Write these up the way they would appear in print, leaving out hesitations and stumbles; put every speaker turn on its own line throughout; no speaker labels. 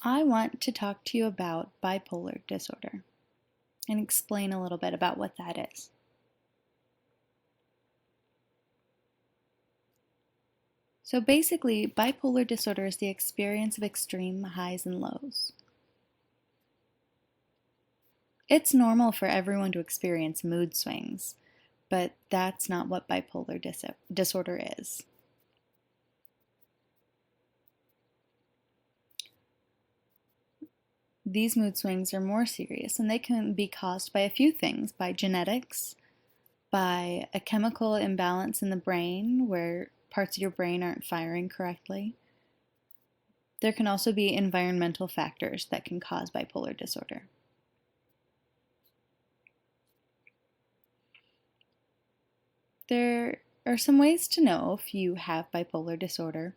I want to talk to you about bipolar disorder and explain a little bit about what that is. So basically, bipolar disorder is the experience of extreme highs and lows. It's normal for everyone to experience mood swings, but that's not what bipolar disorder is. These mood swings are more serious, and they can be caused by a few things: by genetics, by a chemical imbalance in the brain where parts of your brain aren't firing correctly. There can also be environmental factors that can cause bipolar disorder. There are some ways to know if you have bipolar disorder,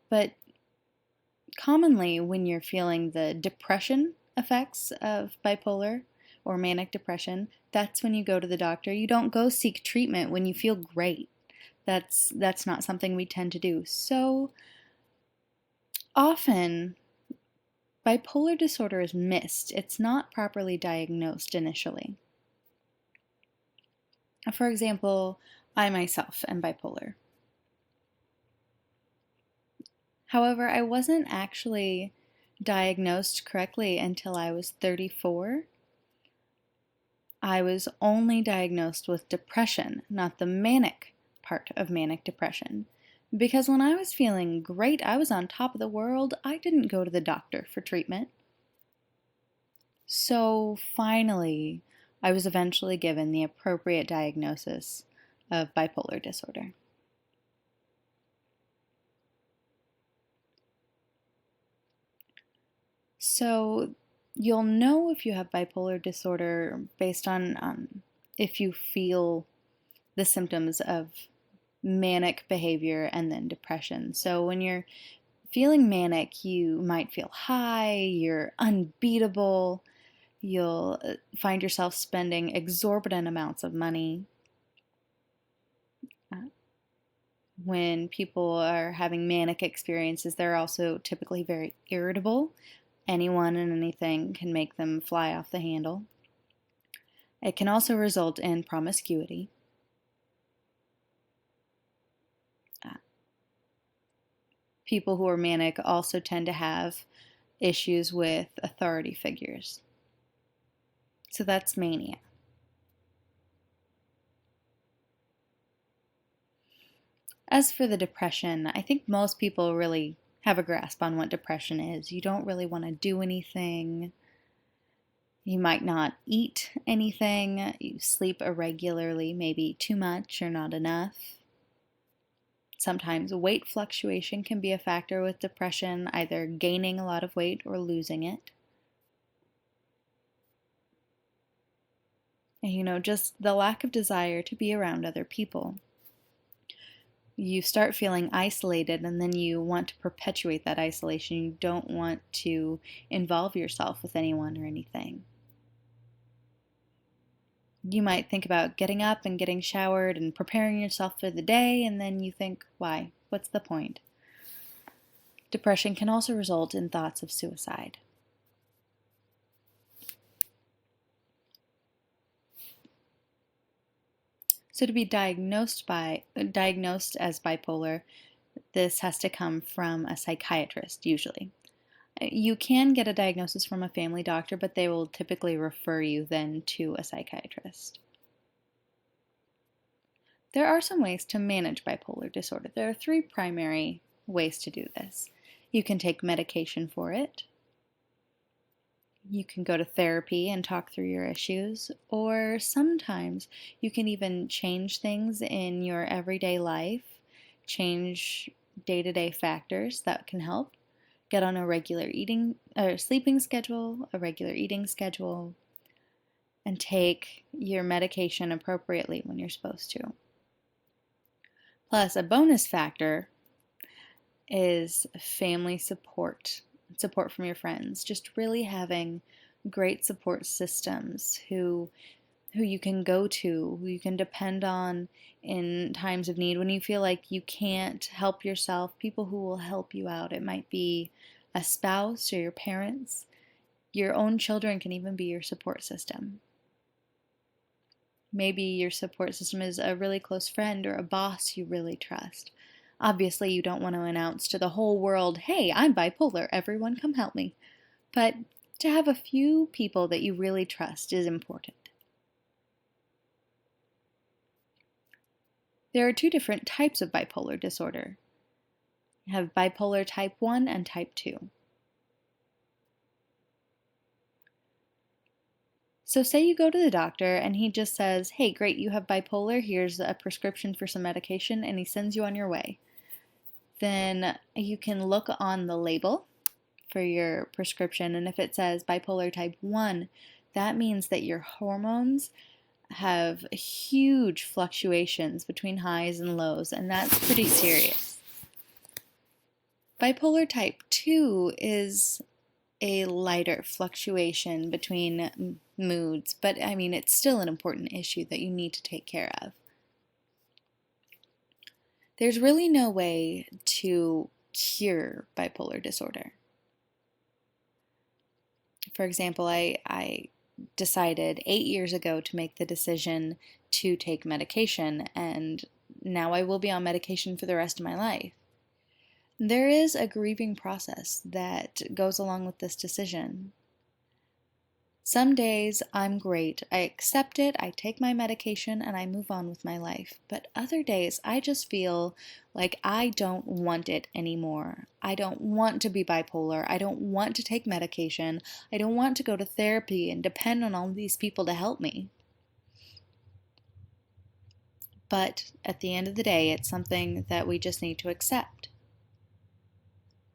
but commonly when you're feeling the depression effects of bipolar or manic depression, that's when you go to the doctor. You don't go seek treatment when you feel great. That's not something we tend to do. So often, bipolar disorder is missed. It's not properly diagnosed initially. For example, I myself am bipolar. However, I wasn't actually diagnosed correctly until I was 34. I was only diagnosed with depression, not the manic part of manic depression. Because when I was feeling great, I was on top of the world, I didn't go to the doctor for treatment. So finally, I was eventually given the appropriate diagnosis of bipolar disorder. So you'll know if you have bipolar disorder based on if you feel the symptoms of manic behavior and then depression. So when you're feeling manic, you might feel high, you're unbeatable, you'll find yourself spending exorbitant amounts of money. When people are having manic experiences, they're also typically very irritable. Anyone and anything can make them fly off the handle. It can also result in promiscuity. People who are manic also tend to have issues with authority figures. So that's mania. As for the depression, I think most people really have a grasp on what depression is. You don't really want to do anything. You might not eat anything. You sleep irregularly, maybe too much or not enough. Sometimes weight fluctuation can be a factor with depression, either gaining a lot of weight or losing it. And, just the lack of desire to be around other people. You start feeling isolated, and then you want to perpetuate that isolation. You don't want to involve yourself with anyone or anything. You might think about getting up and getting showered and preparing yourself for the day, and then you think, why? What's the point? Depression can also result in thoughts of suicide. So to be diagnosed as bipolar, this has to come from a psychiatrist usually. You can get a diagnosis from a family doctor, but they will typically refer you then to a psychiatrist. There are some ways to manage bipolar disorder. There are 3 primary ways to do this. You can take medication for it. You can go to therapy and talk through your issues, or sometimes you can even change things in your everyday life, change day-to-day factors that can help. Get on a regular sleeping schedule, a regular eating schedule, and take your medication appropriately when you're supposed to. Plus, a bonus factor is family support from your friends. Just really having great support systems who you can go to, who you can depend on in times of need. When you feel like you can't help yourself, people who will help you out. It might be a spouse or your parents. Your own children can even be your support system. Maybe your support system is a really close friend or a boss you really trust. Obviously, you don't want to announce to the whole world, hey, I'm bipolar, everyone come help me. But to have a few people that you really trust is important. There are two different types of bipolar disorder. You have bipolar type 1 and type 2. So say you go to the doctor and he just says, hey, great, you have bipolar, here's a prescription for some medication, and he sends you on your way. Then you can look on the label for your prescription, and if it says bipolar type 1, that means that your hormones have huge fluctuations between highs and lows, and that's pretty serious. Bipolar type 2 is a lighter fluctuation between moods, but I mean, it's still an important issue that you need to take care of. There's really no way to cure bipolar disorder. For example, I decided 8 years ago to make the decision to take medication, and now I will be on medication for the rest of my life. There is a grieving process that goes along with this decision. Some days I'm great, I accept it, I take my medication, and I move on with my life. But other days I just feel like I don't want it anymore. I don't want to be bipolar. I don't want to take medication. I don't want to go to therapy and depend on all these people to help me. But at the end of the day, it's something that we just need to accept.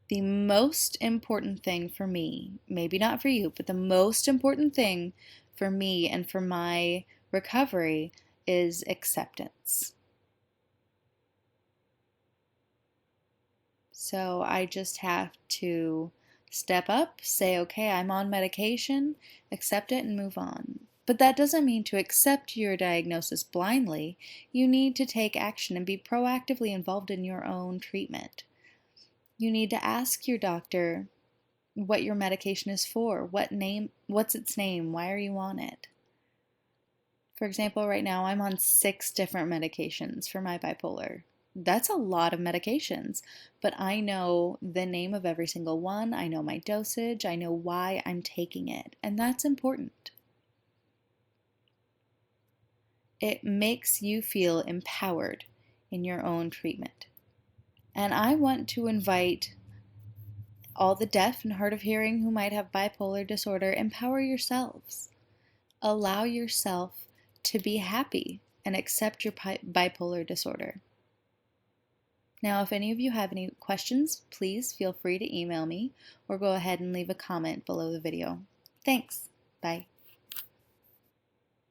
The most important thing for me, maybe not for you, but the most important thing for me and for my recovery is acceptance. So I just have to step up, say, okay, I'm on medication, accept it, and move on. But that doesn't mean to accept your diagnosis blindly. You need to take action and be proactively involved in your own treatment. You need to ask your doctor what your medication is for, what's its name, why are you on it? For example, right now I'm on 6 different medications for my bipolar. That's a lot of medications, but I know the name of every single one, I know my dosage, I know why I'm taking it, and that's important. It makes you feel empowered in your own treatment. And I want to invite all the deaf and hard of hearing who might have bipolar disorder, empower yourselves. Allow yourself to be happy and accept your bipolar disorder. Now, if any of you have any questions, please feel free to email me or go ahead and leave a comment below the video. Thanks. Bye.